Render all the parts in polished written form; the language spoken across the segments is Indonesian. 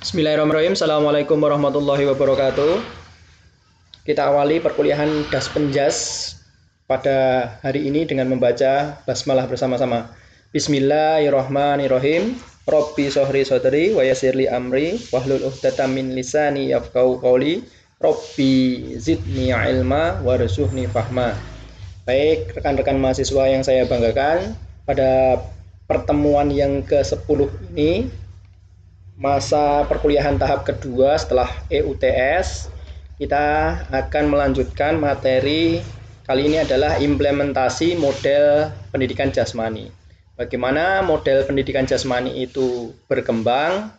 Bismillahirrahmanirrahim. Assalamualaikum warahmatullahi wabarakatuh. Kita awali perkuliahan Das Penjas pada hari ini dengan membaca basmalah bersama-sama. Bismillahirrahmanirrahim. Rabbi sohri sodri wa yasirli amri wahlul uqdatam min lisani yafqahu qawli. Rabbi zidni ilma warzuqni fahma. Baik, rekan-rekan mahasiswa yang saya banggakan, pada pertemuan yang ke-10 ini masa perkuliahan tahap kedua setelah EUTS, kita akan melanjutkan materi kali ini adalah implementasi model pendidikan jasmani. Bagaimana model pendidikan jasmani itu berkembang,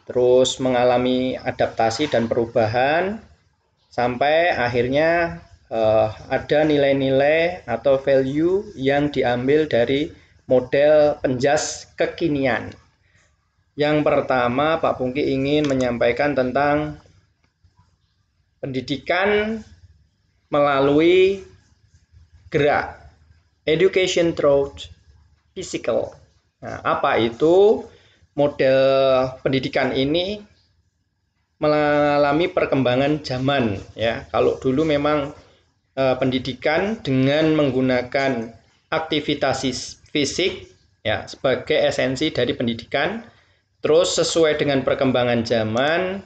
terus mengalami adaptasi dan perubahan, sampai akhirnya ada nilai-nilai atau value yang diambil dari model penjas kekinian. Yang pertama, Pak Pungki ingin menyampaikan tentang pendidikan melalui gerak, education through physical. Nah, apa itu? Model pendidikan ini mengalami perkembangan zaman, ya. Kalau dulu memang pendidikan dengan menggunakan aktivitas fisik, ya, sebagai esensi dari pendidikan. Terus sesuai dengan perkembangan zaman,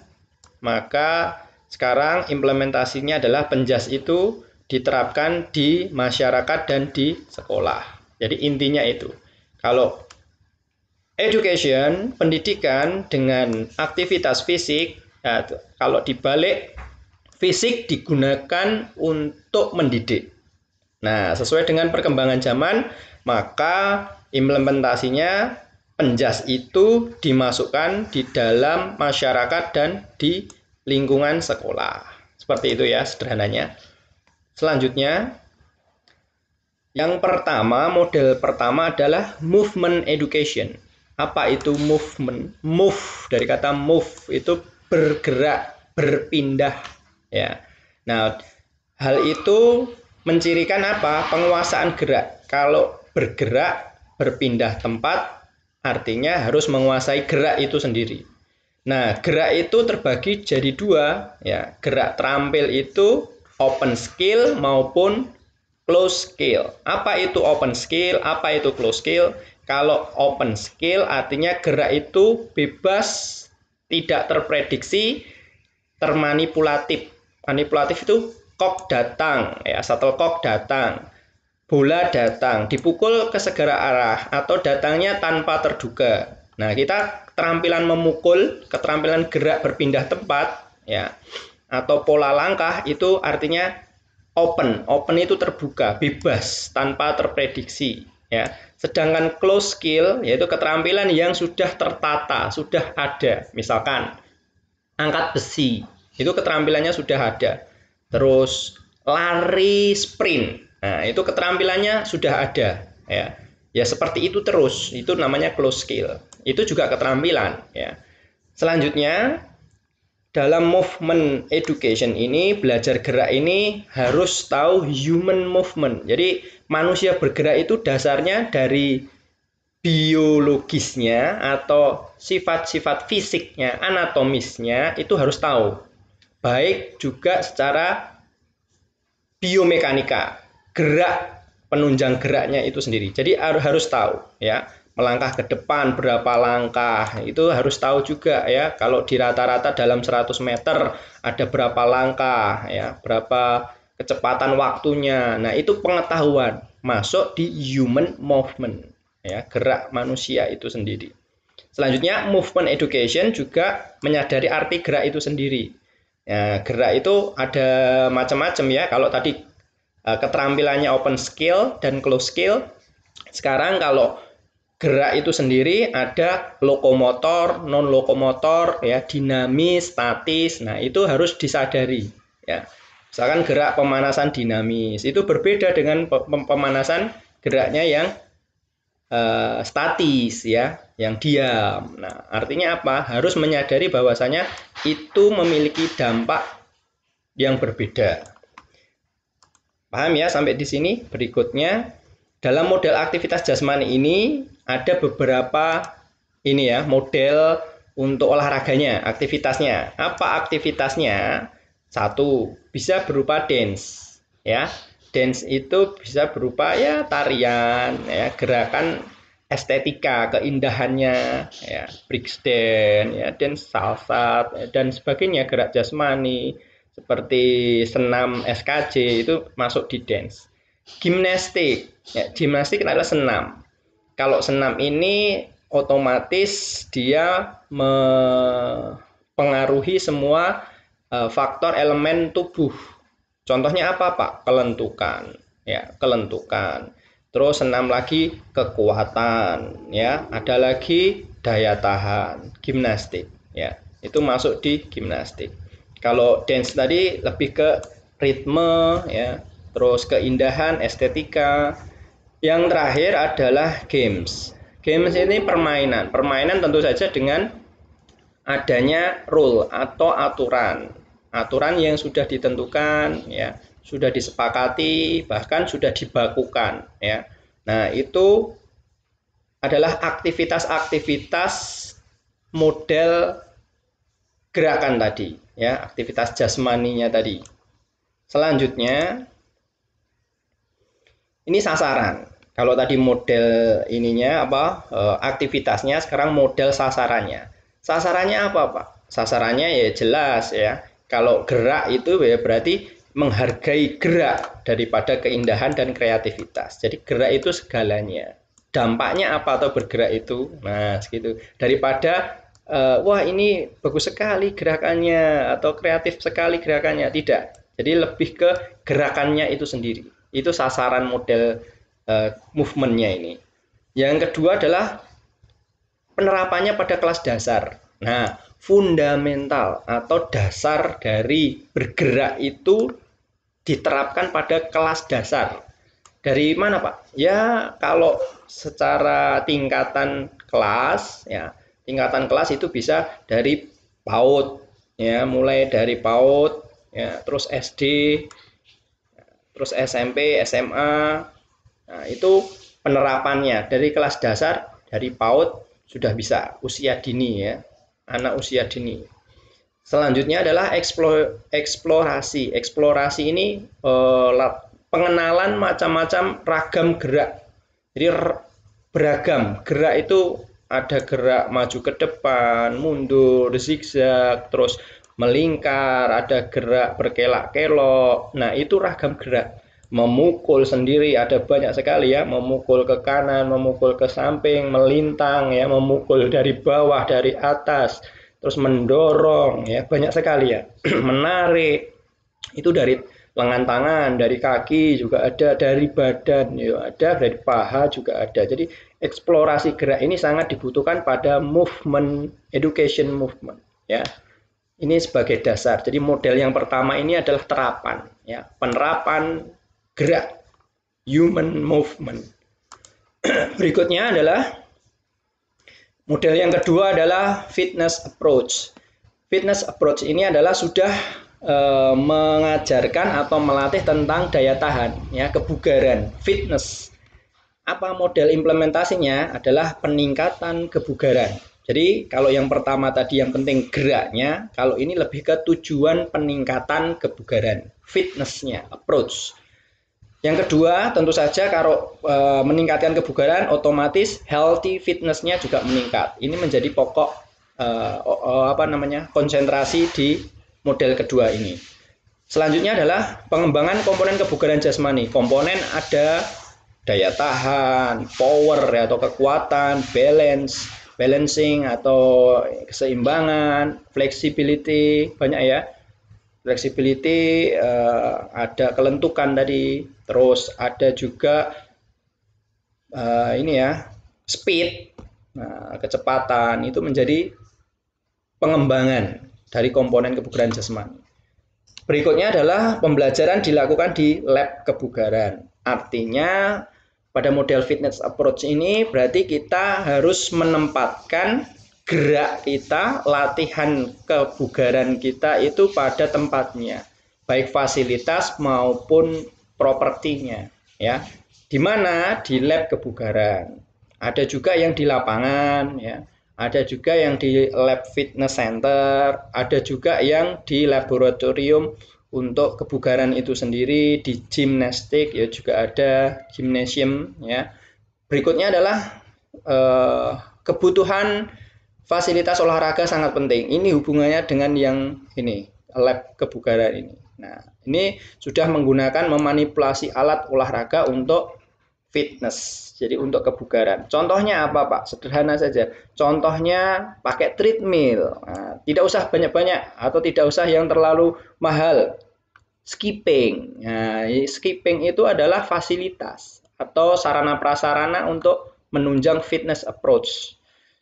maka sekarang implementasinya adalah penjas itu diterapkan di masyarakat dan di sekolah. Jadi intinya itu, kalau education, pendidikan dengan aktivitas fisik, ya, kalau dibalik, fisik digunakan untuk mendidik. Nah, sesuai dengan perkembangan zaman, maka implementasinya penjas itu dimasukkan di dalam masyarakat dan di lingkungan sekolah. Seperti itu ya sederhananya. Selanjutnya, yang pertama, model pertama adalah movement education. Apa itu movement? Move, dari kata move, itu bergerak, berpindah, ya. Nah, hal itu mencirikan apa? Penguasaan gerak. Kalau bergerak, berpindah tempat, artinya harus menguasai gerak itu sendiri. Nah, gerak itu terbagi jadi dua, ya. Gerak terampil itu open skill maupun close skill. Apa itu open skill? Apa itu close skill? Kalau open skill artinya gerak itu bebas, tidak terprediksi, termanipulatif. Manipulatif itu kok datang, ya, shuttlecock datang. Bola datang, dipukul ke segala arah atau datangnya tanpa terduga. Nah, kita keterampilan memukul, keterampilan gerak berpindah tempat, ya, atau pola langkah itu artinya open. Open itu terbuka, bebas, tanpa terprediksi, ya. Sedangkan close skill yaitu keterampilan yang sudah tertata, sudah ada. Misalkan angkat besi, itu keterampilannya sudah ada. Terus lari sprint. Nah, itu keterampilannya sudah ada, ya. Ya seperti itu terus, itu namanya close skill. Itu juga keterampilan, ya. Selanjutnya, dalam movement education ini, belajar gerak ini harus tahu human movement. Jadi, manusia bergerak itu dasarnya dari biologisnya atau sifat-sifat fisiknya, anatomisnya itu harus tahu. Baik juga secara biomekanika, gerak penunjang geraknya itu sendiri. Jadi harus tahu, ya, melangkah ke depan berapa langkah itu harus tahu juga, ya. Kalau di rata-rata dalam 100 meter ada berapa langkah, ya, berapa kecepatan waktunya. Nah, itu pengetahuan masuk di human movement, ya, gerak manusia itu sendiri. Selanjutnya, movement education juga menyadari arti gerak itu sendiri. Ya, gerak itu ada macam-macam, ya. Kalau tadi keterampilannya open skill dan close skill. Sekarang kalau gerak itu sendiri ada lokomotor, non lokomotor, ya, dinamis, statis. Nah, itu harus disadari, ya. Misalkan gerak pemanasan dinamis itu berbeda dengan pemanasan geraknya yang statis, ya, yang diam. Nah, artinya apa? Harus menyadari bahwasanya itu memiliki dampak yang berbeda. Paham ya sampai di sini? Berikutnya, dalam model aktivitas jasmani ini ada beberapa ini ya, model untuk olahraganya, aktivitasnya. Apa aktivitasnya? Satu, bisa berupa dance, ya. Dance itu bisa berupa ya tarian, ya, gerakan estetika, keindahannya, ya, breakdance, ya, dance salsa dan sebagainya, gerak jasmani seperti senam SKJ itu masuk di dance. Gimnastik, ya, gimnastik adalah senam. Kalau senam ini otomatis dia mempengaruhi semua faktor elemen tubuh. Contohnya apa, Pak? Kelentukan, ya, kelentukan. Terus senam lagi kekuatan, ya. Ada lagi daya tahan, gimnastik, ya. Itu masuk di gimnastik. Kalau dance tadi lebih ke ritme, ya. Terus keindahan, estetika. Yang terakhir adalah games. Games ini permainan. Permainan tentu saja dengan adanya rule atau aturan. Aturan yang sudah ditentukan, ya, sudah disepakati, bahkan sudah dibakukan, ya. Nah, itu adalah aktivitas-aktivitas model gerakan tadi, ya, aktivitas jasmaninya tadi. Selanjutnya, ini sasaran. Kalau tadi model ininya apa, aktivitasnya, sekarang model sasarannya. Sasarannya apa, Pak? Sasarannya ya jelas, ya. Kalau gerak itu ya berarti menghargai gerak daripada keindahan dan kreativitas. Jadi gerak itu segalanya. Dampaknya apa atau bergerak itu? Nah, segitu. Daripada wah ini bagus sekali gerakannya atau kreatif sekali gerakannya, tidak. Jadi lebih ke gerakannya itu sendiri. Itu sasaran model movementnya ini. Yang kedua adalah penerapannya pada kelas dasar. Nah, fundamental atau dasar dari bergerak itu diterapkan pada kelas dasar. Dari mana, Pak? Ya, kalau secara tingkatan kelas, ya, tingkatan kelas itu bisa dari PAUD, ya, mulai dari PAUD, ya, terus SD, terus SMP, SMA. Nah, itu penerapannya dari kelas dasar, dari PAUD sudah bisa usia dini, ya, anak usia dini. Selanjutnya adalah eksplorasi. Eksplorasi ini pengenalan macam-macam ragam gerak. Jadi beragam gerak itu ada gerak maju ke depan, mundur, zigzag, terus melingkar, ada gerak berkelak-kelok. Nah, itu ragam gerak. Memukul sendiri ada banyak sekali, ya, memukul ke kanan, memukul ke samping, melintang, ya, memukul dari bawah, dari atas, terus mendorong, ya, banyak sekali, ya. Menarik itu dari lengan tangan, dari kaki juga ada, dari badan, ya, ada, dari paha juga ada. Jadi eksplorasi gerak ini sangat dibutuhkan pada movement, education movement, ya. Ini sebagai dasar. Jadi model yang pertama ini adalah terapan, ya, penerapan gerak, human movement. Berikutnya adalah model yang kedua adalah fitness approach. Fitness approach ini adalah sudah mengajarkan atau melatih tentang daya tahan, ya, kebugaran, fitness. Apa model implementasinya? Adalah peningkatan kebugaran. Jadi kalau yang pertama tadi yang penting geraknya, kalau ini lebih ke tujuan peningkatan kebugaran, fitnessnya, approach. Yang kedua, tentu saja kalau meningkatkan kebugaran, otomatis healthy fitness-nya juga meningkat. Ini menjadi pokok konsentrasi di model kedua ini. Selanjutnya adalah pengembangan komponen kebugaran jasmani. Komponen ada daya tahan, power, ya, atau kekuatan, balancing atau keseimbangan, flexibility, banyak, ya. Flexibility, ada kelentukan tadi, terus ada juga ini, ya, speed, nah, kecepatan, itu menjadi pengembangan dari komponen kebugaran jasmani. Berikutnya adalah pembelajaran dilakukan di lab kebugaran. Artinya pada model fitness approach ini berarti kita harus menempatkan gerak kita, latihan kebugaran kita itu pada tempatnya, baik fasilitas maupun propertinya, ya. Di mana? Di lab kebugaran. Ada juga yang di lapangan, ya. ada juga yang di lab fitness center, ada juga yang di laboratorium untuk kebugaran itu sendiri, di gimnastik ya juga ada gymnasium ya. Berikutnya adalah kebutuhan fasilitas olahraga sangat penting. Ini hubungannya dengan yang ini, lab kebugaran ini. Nah, ini sudah menggunakan memanipulasi alat olahraga untuk fitness, jadi untuk kebugaran. Contohnya apa Pak? Sederhana saja. Contohnya pakai treadmill. Nah, tidak usah banyak-banyak atau tidak usah yang terlalu mahal. Skipping. Nah, skipping itu adalah fasilitas atau sarana prasarana untuk menunjang fitness approach.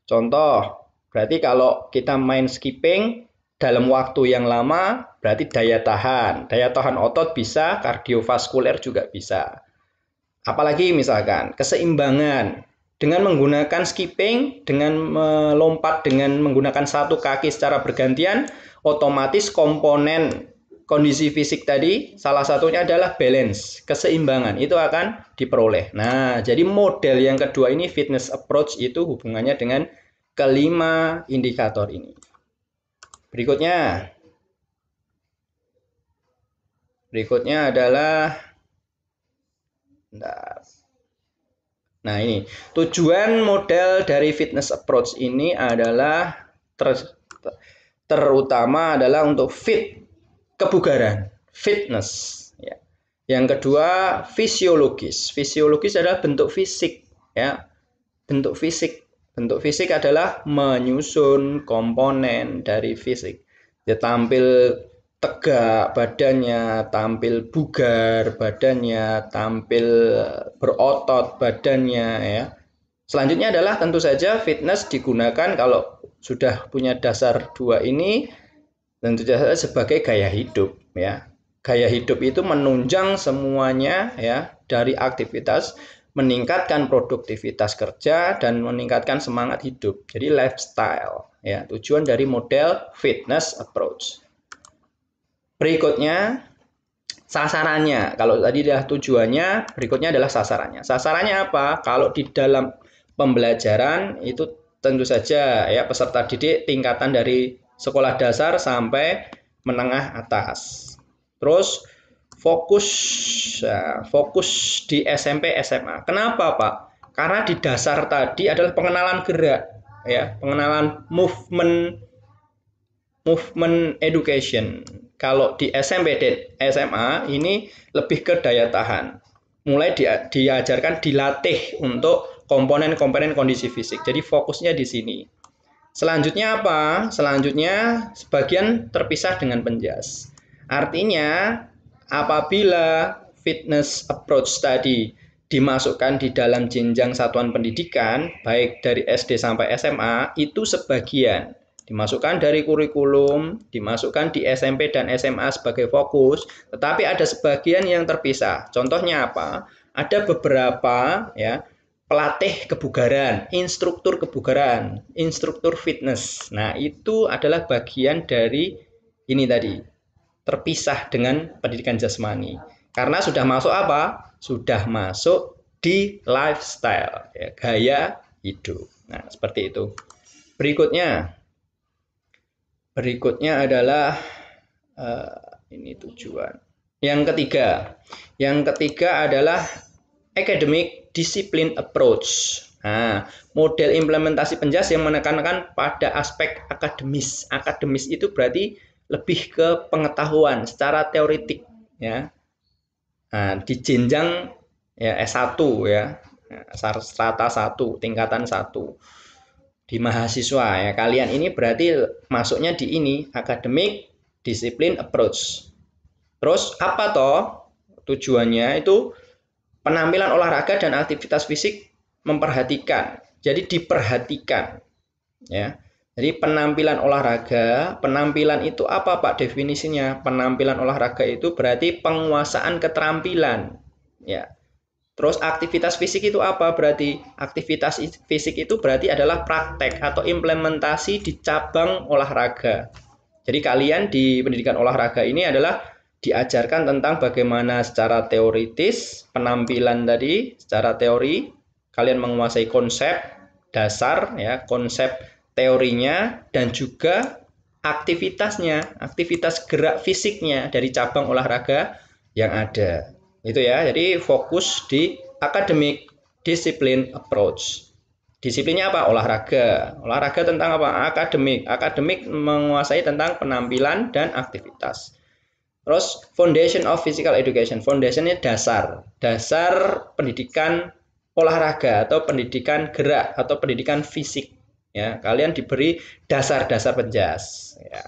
Contoh, berarti kalau kita main skipping dalam waktu yang lama, berarti daya tahan otot bisa, kardiovaskuler juga bisa. Apalagi misalkan keseimbangan dengan menggunakan skipping, dengan melompat dengan menggunakan satu kaki secara bergantian, otomatis komponen kondisi fisik tadi salah satunya adalah balance, keseimbangan itu akan diperoleh. Nah, jadi model yang kedua ini fitness approach itu hubungannya dengan kelima indikator ini. Berikutnya adalah nah ini tujuan model dari fitness approach ini adalah terutama adalah untuk kebugaran, fitness ya. Yang kedua fisiologis. Fisiologis adalah bentuk fisik ya. Bentuk fisik adalah menyusun komponen dari fisik. Dia tampil tegak badannya, tampil bugar badannya, tampil berotot badannya ya. Selanjutnya adalah tentu saja fitness digunakan kalau sudah punya dasar dua ini tentu saja sebagai gaya hidup ya. Gaya hidup itu menunjang semuanya ya, dari aktivitas, meningkatkan produktivitas kerja dan meningkatkan semangat hidup. Jadi lifestyle ya, tujuan dari model fitness approach. Berikutnya sasarannya. Kalau tadi adalah tujuannya, berikutnya adalah sasarannya. Sasarannya apa? Kalau di dalam pembelajaran itu tentu saja ya peserta didik tingkatan dari sekolah dasar sampai menengah atas. Terus fokus di SMP SMA. Kenapa Pak? Karena di dasar tadi adalah pengenalan gerak ya, pengenalan movement education. Kalau di SMP dan SMA ini lebih ke daya tahan. Mulai diajarkan, dilatih untuk komponen-komponen kondisi fisik. Jadi fokusnya di sini. Selanjutnya apa? Selanjutnya sebagian terpisah dengan penjas. Artinya apabila fitness approach tadi dimasukkan di dalam jenjang satuan pendidikan, baik dari SD sampai SMA, itu sebagian dimasukkan dari kurikulum, dimasukkan di SMP dan SMA sebagai fokus, tetapi ada sebagian yang terpisah. Contohnya apa? Ada beberapa ya pelatih kebugaran, instruktur kebugaran, instruktur fitness. Nah, itu adalah bagian dari ini tadi, terpisah dengan pendidikan jasmani. Karena sudah masuk apa? Sudah masuk di lifestyle, ya, gaya hidup. Nah, seperti itu. Berikutnya adalah ini tujuan. Yang ketiga adalah academic discipline approach. Nah, model implementasi penjas yang menekankan pada aspek akademis. Akademis itu berarti lebih ke pengetahuan secara teoritik ya. Nah, di jenjang ya S1 ya. Strata 1, tingkatan 1. Di mahasiswa ya, kalian ini berarti masuknya di ini academic discipline approach. Terus apa toh tujuannya? Itu penampilan olahraga dan aktivitas fisik memperhatikan. Jadi diperhatikan ya. Jadi penampilan olahraga, penampilan itu apa Pak definisinya? Penampilan olahraga itu berarti penguasaan keterampilan ya. Terus aktivitas fisik itu apa? Berarti aktivitas fisik itu berarti adalah praktek atau implementasi di cabang olahraga. Jadi kalian di pendidikan olahraga ini adalah diajarkan tentang bagaimana secara teoritis penampilan tadi, secara teori kalian menguasai konsep dasar ya, konsep teorinya dan juga aktivitasnya, aktivitas gerak fisiknya dari cabang olahraga yang ada. Itu ya. Jadi fokus di academic discipline approach. Disiplinnya apa? Olahraga. Olahraga tentang apa? Akademik. Akademik menguasai tentang penampilan dan aktivitas. Terus foundation of physical education. Foundationnya dasar. Dasar pendidikan olahraga atau pendidikan gerak atau pendidikan fisik. Ya, kalian diberi dasar-dasar penjas. Ya.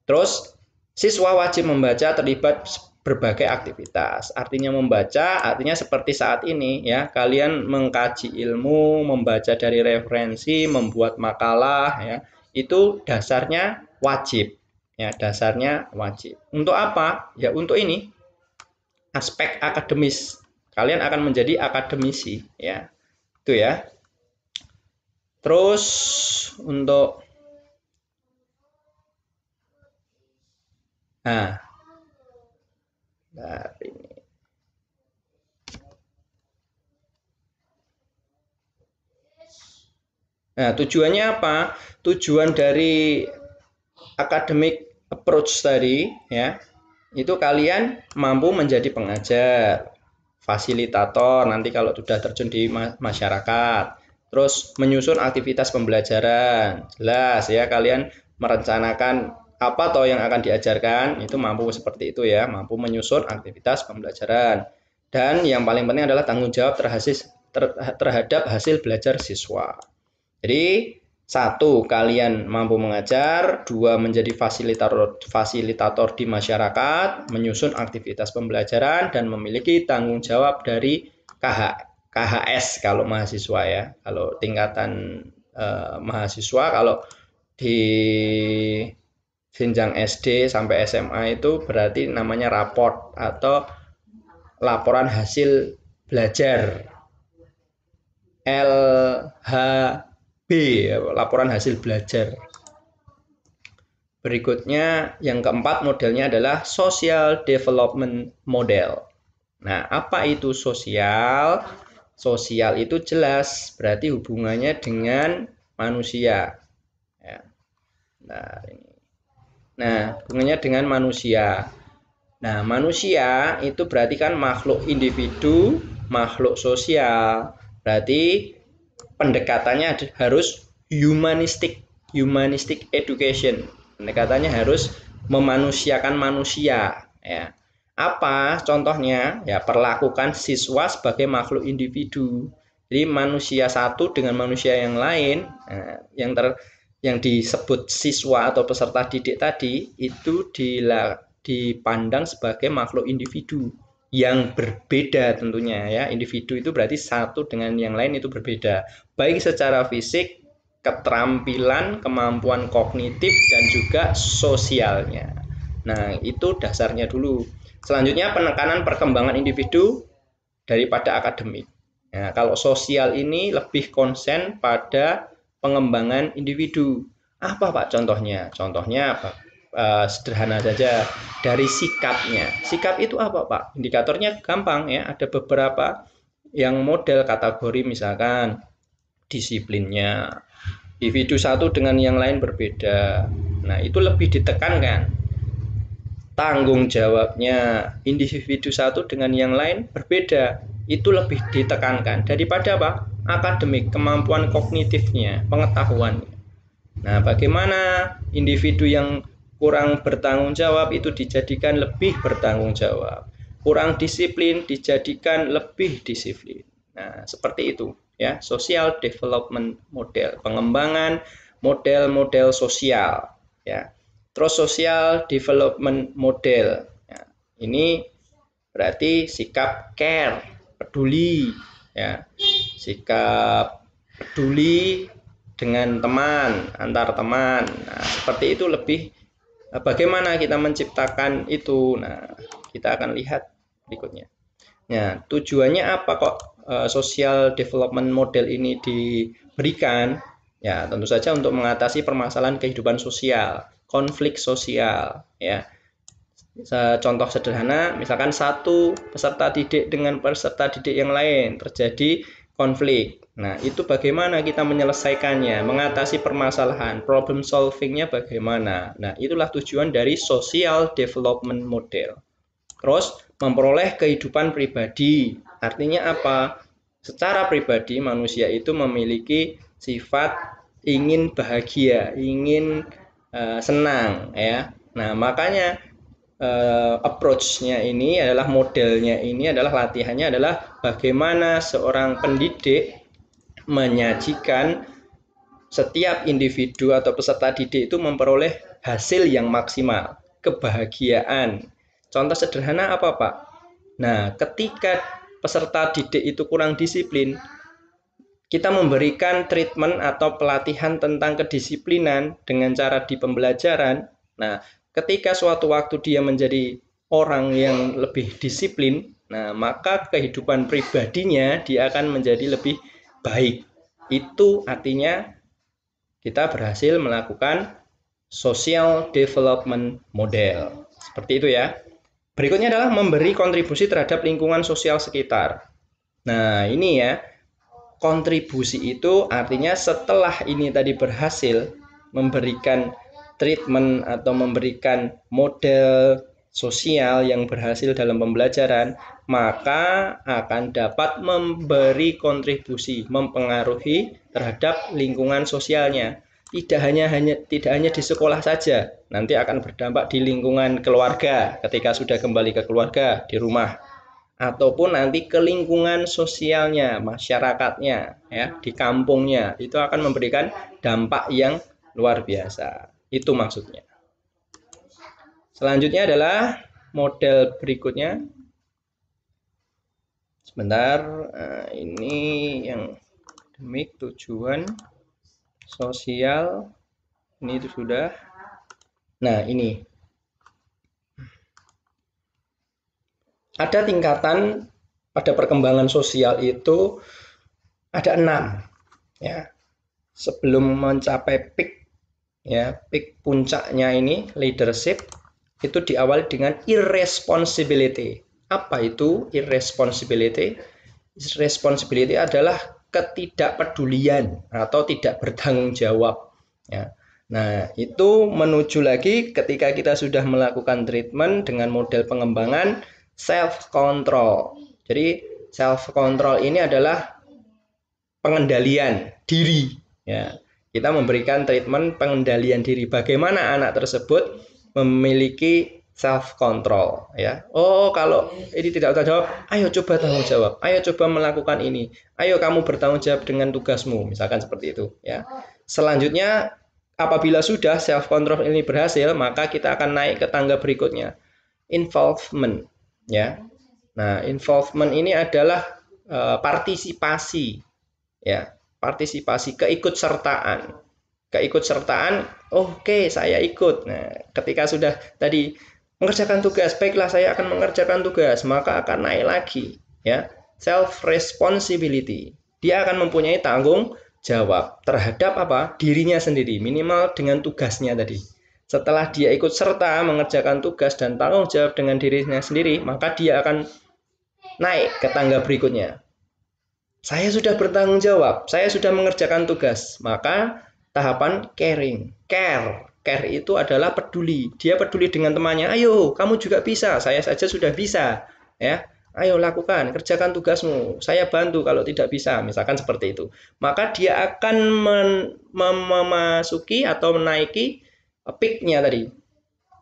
Terus siswa wajib membaca, terlibat berbagai aktivitas. Artinya membaca, artinya seperti saat ini ya, kalian mengkaji ilmu, membaca dari referensi, membuat makalah ya. Itu dasarnya wajib. Ya, dasarnya wajib. Untuk apa? Ya untuk ini. Aspek akademis. Kalian akan menjadi akademisi ya. Itu ya. Terus untuk ini. Nah, tujuannya apa? Tujuan dari academic approach tadi ya, itu kalian mampu menjadi pengajar, fasilitator nanti kalau sudah terjun di masyarakat, terus menyusun aktivitas pembelajaran, jelas ya, kalian merencanakan apa toh yang akan diajarkan, itu mampu seperti itu ya, mampu menyusun aktivitas pembelajaran. Dan yang paling penting adalah tanggung jawab terhadap hasil belajar siswa. Jadi satu, kalian mampu mengajar. Dua, menjadi fasilitator di masyarakat, menyusun aktivitas pembelajaran, dan memiliki tanggung jawab dari KHS kalau mahasiswa ya. Kalau tingkatan mahasiswa, kalau di jenjang SD sampai SMA itu berarti namanya raport atau laporan hasil belajar. LHB, laporan hasil belajar. Berikutnya yang keempat modelnya adalah social development model. Nah, apa itu sosial? Sosial itu jelas berarti hubungannya dengan manusia. Ya. Nah, hubungannya dengan manusia. Nah, manusia itu berarti kan makhluk individu, makhluk sosial. Berarti pendekatannya harus humanistic education. Pendekatannya harus memanusiakan manusia ya. Apa contohnya? Ya, perlakukan siswa sebagai makhluk individu. Jadi manusia satu dengan manusia yang lain, yang disebut siswa atau peserta didik tadi itu dipandang sebagai makhluk individu yang berbeda tentunya ya. Individu itu berarti satu dengan yang lain itu berbeda, baik secara fisik, keterampilan, kemampuan kognitif, dan juga sosialnya. Nah, itu dasarnya dulu. Selanjutnya penekanan perkembangan individu daripada akademik. Nah, kalau sosial ini lebih konsen pada pengembangan individu. Apa Pak contohnya? Contohnya apa? Sederhana saja, dari sikapnya. Sikap itu apa Pak? Indikatornya gampang ya, ada beberapa yang model kategori, misalkan disiplinnya. Individu satu dengan yang lain berbeda. Nah, itu lebih ditekankan. Tanggung jawabnya individu satu dengan yang lain berbeda. Itu lebih ditekankan daripada apa? Akademik, kemampuan kognitifnya, pengetahuannya. Nah, bagaimana individu yang kurang bertanggung jawab itu dijadikan lebih bertanggung jawab. Kurang disiplin dijadikan lebih disiplin. Nah, seperti itu ya, social development model, pengembangan model-model sosial ya. Terus social development model. Ya, ini berarti sikap care, peduli ya. Sikap peduli dengan teman, antar teman. Nah, seperti itu lebih bagaimana kita menciptakan itu. Nah, kita akan lihat berikutnya. Nah, tujuannya apa kok social development model ini diberikan? Ya, tentu saja untuk mengatasi permasalahan kehidupan sosial, konflik sosial ya. Contoh sederhana, misalkan satu peserta didik dengan peserta didik yang lain terjadi konflik. Nah, itu bagaimana kita menyelesaikannya, mengatasi permasalahan, problem solvingnya bagaimana. Nah, itulah tujuan dari social development model. Terus, memperoleh kehidupan pribadi. Artinya apa? Secara pribadi, manusia itu memiliki sifat ingin bahagia, ingin senang, ya. Nah, makanya approach-nya ini adalah modelnya ini adalah latihannya adalah bagaimana seorang pendidik menyajikan setiap individu atau peserta didik itu memperoleh hasil yang maksimal, kebahagiaan. Contoh sederhana apa, Pak? Nah, ketika peserta didik itu kurang disiplin, kita memberikan treatment atau pelatihan tentang kedisiplinan dengan cara di pembelajaran. Nah, ketika suatu waktu dia menjadi orang yang lebih disiplin, nah maka kehidupan pribadinya dia akan menjadi lebih baik. Itu artinya kita berhasil melakukan social development model. Seperti itu ya. Berikutnya adalah memberi kontribusi terhadap lingkungan sosial sekitar. Nah, ini ya. Kontribusi itu artinya setelah ini tadi berhasil memberikan treatment atau memberikan model sosial yang berhasil dalam pembelajaran, maka akan dapat memberi kontribusi, mempengaruhi terhadap lingkungan sosialnya. Tidak hanya di sekolah saja, nanti akan berdampak di lingkungan keluarga ketika sudah kembali ke keluarga di rumah, ataupun nanti ke lingkungan sosialnya, masyarakatnya, ya, di kampungnya, itu akan memberikan dampak yang luar biasa. Itu maksudnya. Selanjutnya adalah model berikutnya. Sebentar, ini yang akademik, tujuan sosial, ini itu sudah. Nah, ini ada tingkatan pada perkembangan sosial itu ada 6 ya. Sebelum mencapai peak ya, peak puncaknya ini leadership itu diawali dengan irresponsibility. Apa itu irresponsibility? Irresponsibility adalah ketidakpedulian atau tidak bertanggung jawab ya. Nah, itu menuju lagi ketika kita sudah melakukan treatment dengan model pengembangan self control. Jadi self control ini adalah pengendalian diri ya. Kita memberikan treatment pengendalian diri. Bagaimana anak tersebut memiliki self control ya. Oh, kalau ini tidak bertanggung jawab, ayo coba tanggung jawab. Ayo coba melakukan ini. Ayo kamu bertanggung jawab dengan tugasmu, misalkan seperti itu ya. Selanjutnya apabila sudah self control ini berhasil, maka kita akan naik ke tangga berikutnya, involvement ya. Nah, involvement ini adalah partisipasi ya, partisipasi, keikutsertaan. Keikutsertaan, oke, saya ikut. Nah, ketika sudah tadi mengerjakan tugas, baiklah saya akan mengerjakan tugas, maka akan naik lagi ya, self responsibility. Dia akan mempunyai tanggung jawab terhadap apa? Dirinya sendiri, minimal dengan tugasnya tadi. Setelah dia ikut serta mengerjakan tugas dan tanggung jawab dengan dirinya sendiri, maka dia akan naik ke tangga berikutnya. Saya sudah bertanggung jawab, saya sudah mengerjakan tugas, maka tahapan caring. Care itu adalah peduli. Dia peduli dengan temannya. Ayo, kamu juga bisa. Saya saja sudah bisa. Ya, ayo lakukan, kerjakan tugasmu. Saya bantu kalau tidak bisa, misalkan seperti itu. Maka dia akan memasuki atau menaiki peak-nya tadi.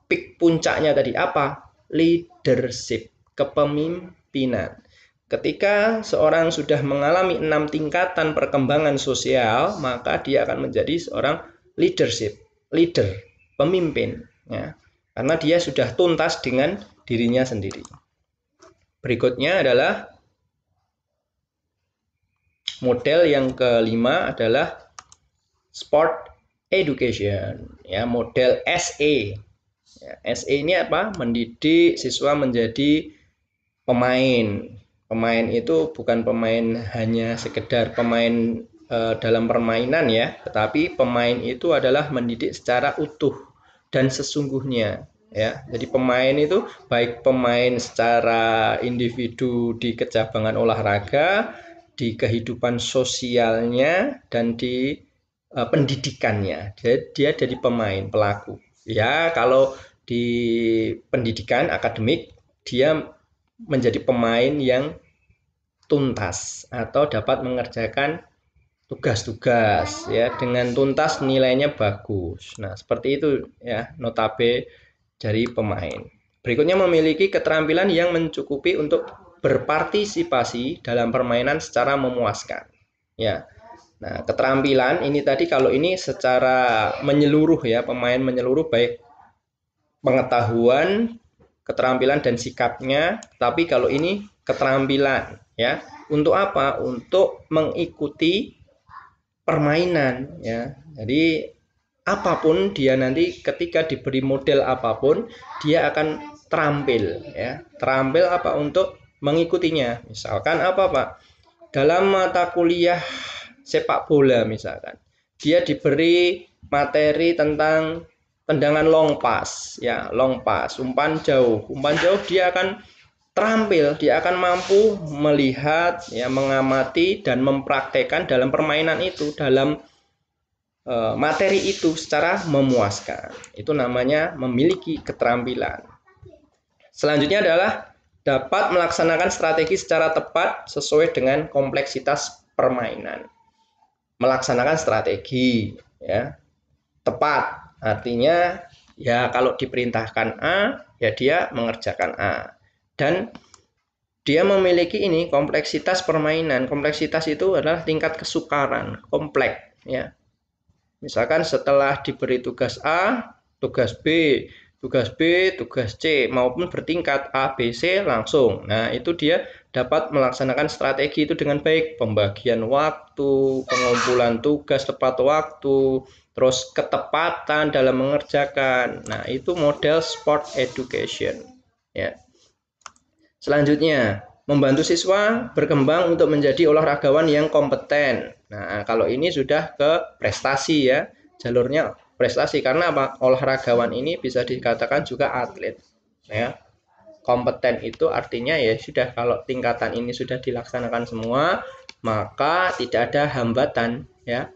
Peak puncaknya tadi apa? Leadership, kepemimpinan. Ketika seorang sudah mengalami 6 tingkatan perkembangan sosial, maka dia akan menjadi seorang leader, pemimpin ya. Karena dia sudah tuntas dengan dirinya sendiri. Berikutnya adalah model yang kelima adalah sport education ya, model SE. Ya, SE ini apa? Mendidik siswa menjadi pemain. Pemain itu bukan pemain hanya sekedar pemain dalam permainan ya, tetapi pemain itu adalah mendidik secara utuh dan sesungguhnya ya. Jadi pemain itu baik pemain secara individu di kecabangan olahraga di kehidupan sosialnya dan di pendidikannya. Dia jadi pemain, pelaku. Ya, kalau di pendidikan akademik dia menjadi pemain yang tuntas atau dapat mengerjakan tugas-tugas ya dengan tuntas, nilainya bagus. Nah, seperti itu ya notabe dari pemain. Berikutnya memiliki keterampilan yang mencukupi untuk berpartisipasi dalam permainan secara memuaskan. Ya. Nah, keterampilan ini tadi kalau ini secara menyeluruh ya, pemain menyeluruh baik pengetahuan, keterampilan dan sikapnya, tapi kalau ini keterampilan ya. Untuk apa? Untuk mengikuti permainan ya. Jadi apapun dia nanti ketika diberi model apapun dia akan terampil ya. Terampil apa untuk mengikutinya. Misalkan apa Pak? Dalam mata kuliah sepak bola misalkan. Dia diberi materi tentang tendangan long pass ya, long pass, umpan jauh. Umpan jauh dia akan terampil, dia akan mampu melihat, ya, mengamati dan mempraktekkan dalam permainan itu, dalam materi itu secara memuaskan. Itu namanya memiliki keterampilan. Selanjutnya adalah dapat melaksanakan strategi secara tepat sesuai dengan kompleksitas permainan. Melaksanakan strategi, ya, tepat. Artinya, ya kalau diperintahkan A, ya dia mengerjakan A. Dan dia memiliki ini kompleksitas permainan. Kompleksitas itu adalah tingkat kesukaran, kompleks ya. Misalkan setelah diberi tugas A, tugas B, tugas B, tugas C maupun bertingkat A, B, C langsung. Nah, itu dia dapat melaksanakan strategi itu dengan baik, pembagian waktu, pengumpulan tugas tepat waktu, terus ketepatan dalam mengerjakan. Nah, itu model sport education ya. Selanjutnya, membantu siswa berkembang untuk menjadi olahragawan yang kompeten. Nah, kalau ini sudah ke prestasi ya, jalurnya prestasi. Karena apa? Olahragawan ini bisa dikatakan juga atlet. Ya, kompeten itu artinya ya sudah kalau tingkatan ini sudah dilaksanakan semua, maka tidak ada hambatan ya,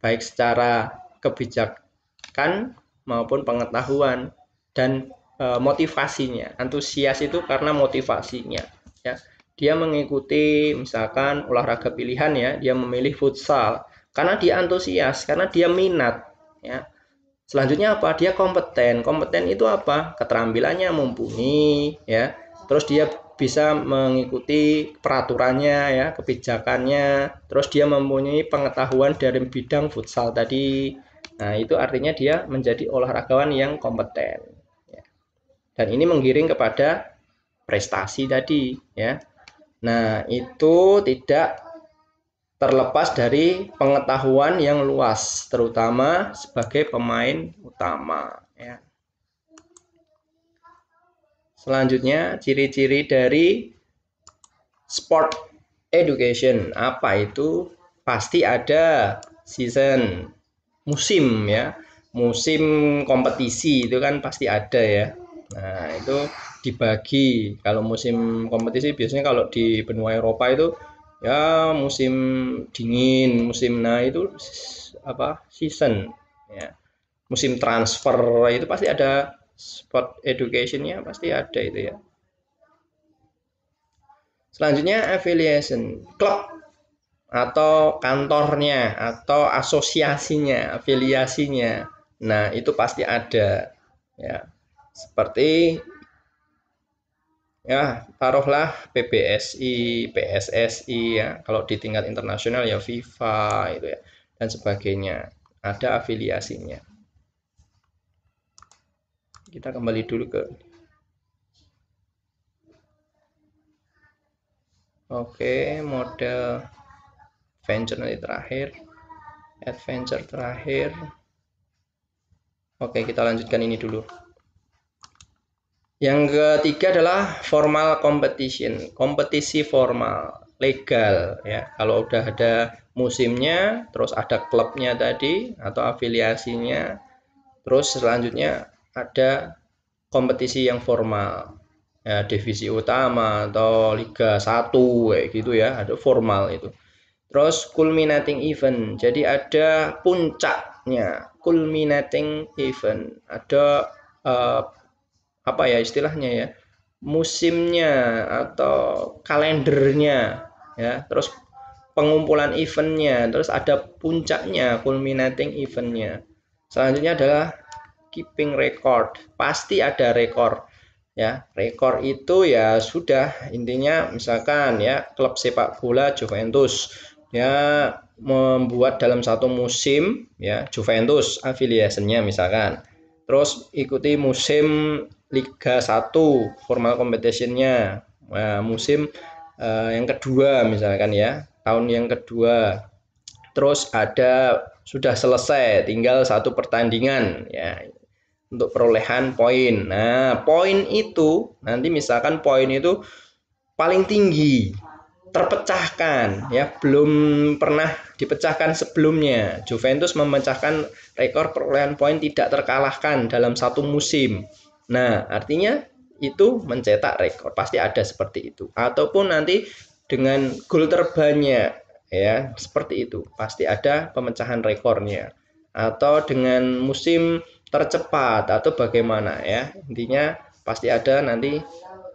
baik secara kebijakan maupun pengetahuan dan motivasinya. Antusias itu karena motivasinya ya. Dia mengikuti misalkan olahraga pilihan ya, dia memilih futsal karena dia antusias, karena dia minat ya. Selanjutnya apa? Dia kompeten. Kompeten itu apa? Keterampilannya mumpuni ya. Terus dia bisa mengikuti peraturannya ya, kebijakannya. Terus dia mempunyai pengetahuan dari bidang futsal tadi. Nah, itu artinya dia menjadi olahragawan yang kompeten. Dan ini menggiring kepada prestasi tadi ya. Nah, itu tidak terlepas dari pengetahuan yang luas, terutama sebagai pemain utama ya. Selanjutnya, ciri-ciri dari sport education. Apa itu? Pasti ada season, musim ya. Musim kompetisi itu kan pasti ada ya. Nah, itu dibagi. Kalau musim kompetisi biasanya kalau di benua Eropa itu ya musim dingin, musim itu apa? Season ya. Musim transfer itu pasti ada, sport education-nya pasti ada itu ya. Selanjutnya affiliation, klub atau kantornya atau asosiasinya, afiliasinya. Nah, itu pasti ada ya. Seperti ya taruhlah PBSI, PSSI ya, kalau di tingkat internasional ya FIFA itu ya, dan sebagainya, ada afiliasinya. Kita kembali dulu ke model venture nanti terakhir, adventure terakhir. Kita lanjutkan ini dulu. Yang ketiga adalah formal competition, kompetisi formal, legal ya. Kalau udah ada musimnya, terus ada klubnya tadi atau afiliasinya, terus selanjutnya ada kompetisi yang formal, ya, divisi utama atau Liga 1 kayak gitu ya, ada formal itu. Terus culminating event, jadi ada puncaknya, culminating event, ada apa ya istilahnya ya, musimnya atau kalendernya ya, terus pengumpulan eventnya, terus ada puncaknya, culminating eventnya. Selanjutnya adalah keeping record, pasti ada rekor ya. Rekor itu ya sudah intinya, misalkan ya klub sepak bola Juventus ya membuat dalam satu musim ya, Juventus affiliation-nya misalkan, terus ikuti musim Liga 1 formal competition-nya, musim yang kedua misalkan ya, tahun yang kedua, terus ada sudah selesai tinggal satu pertandingan ya untuk perolehan poin. Nah, poin itu nanti misalkan poin itu paling tinggi, terpecahkan ya, belum pernah dipecahkan sebelumnya. Juventus memecahkan rekor perolehan poin tidak terkalahkan dalam satu musim. Nah, artinya itu mencetak rekor, pasti ada seperti itu. Ataupun nanti dengan gol terbanyak ya, seperti itu. Pasti ada pemecahan rekornya. Atau dengan musim tercepat atau bagaimana ya. Intinya pasti ada nanti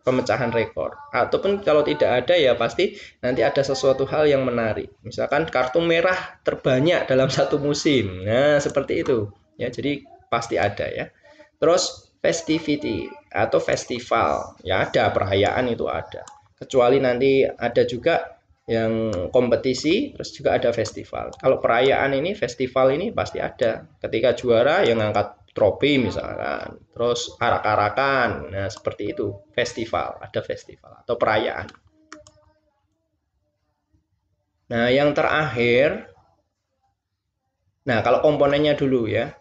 pemecahan rekor. Ataupun kalau tidak ada ya pasti nanti ada sesuatu hal yang menarik. Misalkan kartu merah terbanyak dalam satu musim. Nah, seperti itu. Ya, jadi pasti ada ya. Terus festivity atau festival. Ya ada, perayaan itu ada. Kecuali nanti ada juga yang kompetisi, terus juga ada festival. Kalau perayaan ini, festival ini pasti ada. Ketika juara yang ngangkat trofi misalkan, terus arak-arakan, nah seperti itu, festival, ada festival atau perayaan. Nah yang terakhir, nah kalau komponennya dulu ya,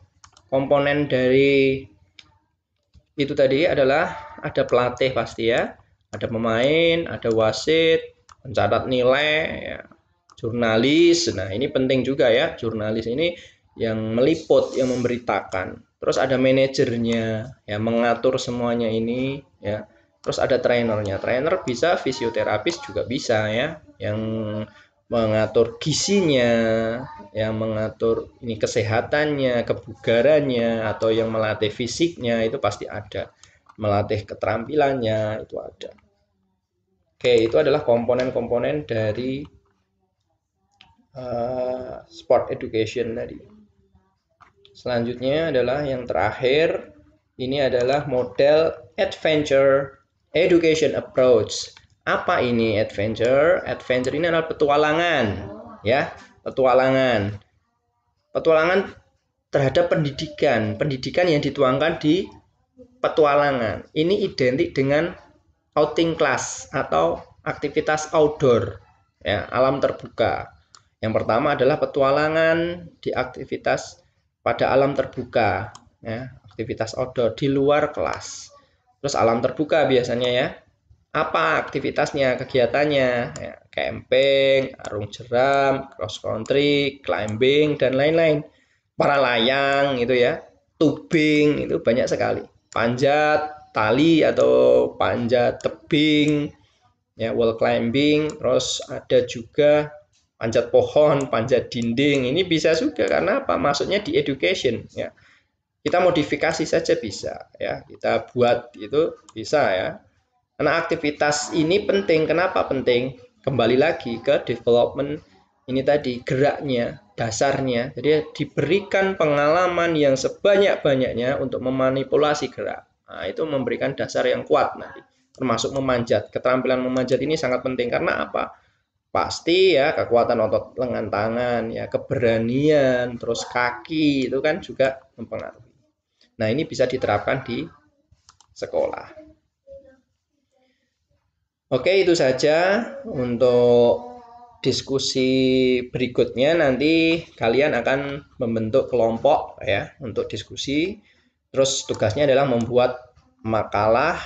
komponen dari itu tadi adalah ada pelatih pasti ya, ada pemain, ada wasit, pencatat nilai, ya, jurnalis. Nah ini penting juga ya, jurnalis ini yang meliput, yang memberitakan. Terus ada manajernya, ya mengatur semuanya ini, ya. Terus ada trainernya. Trainer bisa, fisioterapis juga bisa ya, yang mengatur gizinya, yang mengatur ini kesehatannya, kebugarannya, atau yang melatih fisiknya itu pasti ada. Melatih keterampilannya itu ada. Oke, itu adalah komponen-komponen dari sport education tadi. Selanjutnya adalah yang terakhir, ini adalah model adventure education approach. Apa ini adventure? Adventure ini adalah petualangan, ya, petualangan. Petualangan terhadap pendidikan, pendidikan yang dituangkan di petualangan. Ini identik dengan outing class atau aktivitas outdoor, ya, alam terbuka. Yang pertama adalah petualangan di aktivitas pada alam terbuka, ya, aktivitas outdoor di luar kelas. Terus alam terbuka biasanya ya, apa aktivitasnya, kegiatannya, ya, camping, arung jeram, cross country, climbing, dan lain-lain. Para layang itu ya, tubing itu banyak sekali. Panjat tali atau panjat tebing, ya, wall climbing, terus ada juga panjat pohon, panjat dinding. Ini bisa juga karena apa? Masuknya di education, ya. Kita modifikasi saja bisa, ya. Kita buat itu bisa ya. Karena aktivitas ini penting. Kenapa penting? Kembali lagi ke development ini tadi, geraknya, dasarnya. Jadi diberikan pengalaman yang sebanyak-banyaknya untuk memanipulasi gerak. Nah, itu memberikan dasar yang kuat nanti. Termasuk memanjat. Keterampilan memanjat ini sangat penting karena apa? Pasti ya kekuatan otot lengan tangan, ya keberanian, terus kaki itu kan juga mempengaruhi. Nah, ini bisa diterapkan di sekolah. Oke, itu saja untuk diskusi berikutnya. Nanti kalian akan membentuk kelompok ya untuk diskusi. Terus tugasnya adalah membuat makalah.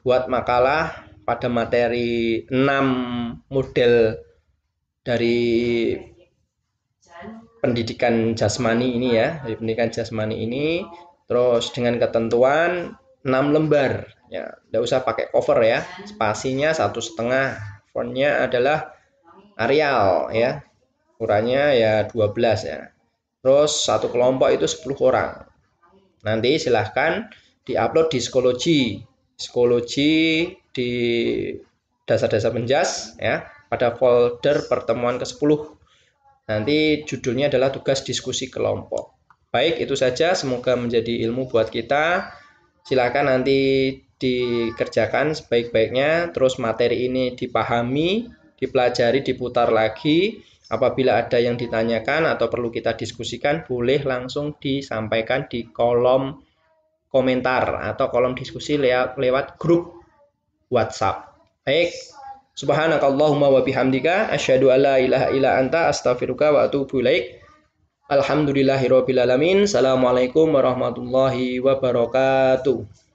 Buat makalah pada materi 6 model dari pendidikan jasmani ini ya, dari pendidikan jasmani ini. Terus dengan ketentuan 6 lembar. Ya, tidak usah pakai cover ya. Spasinya 1,5. Fontnya adalah areal ya. Ukurannya ya 12 ya. Terus satu kelompok itu 10 orang. Nanti silahkan diupload di psikologi di dasar-dasar menjas ya, pada folder pertemuan ke-10. Nanti judulnya adalah tugas diskusi kelompok. Baik, itu saja, semoga menjadi ilmu buat kita. Silakan nanti dikerjakan sebaik-baiknya, terus materi ini dipahami, dipelajari, diputar lagi. Apabila ada yang ditanyakan atau perlu kita diskusikan, boleh langsung disampaikan di kolom komentar atau kolom diskusi lewat grup WhatsApp. Baik, subhanakallahumma wa bihamdika asyhadu alla ilaha illa anta astaghfiruka wa atubu ilaik. Alhamdulillahirabbil alamin. Assalamualaikum warahmatullahi wabarakatuh.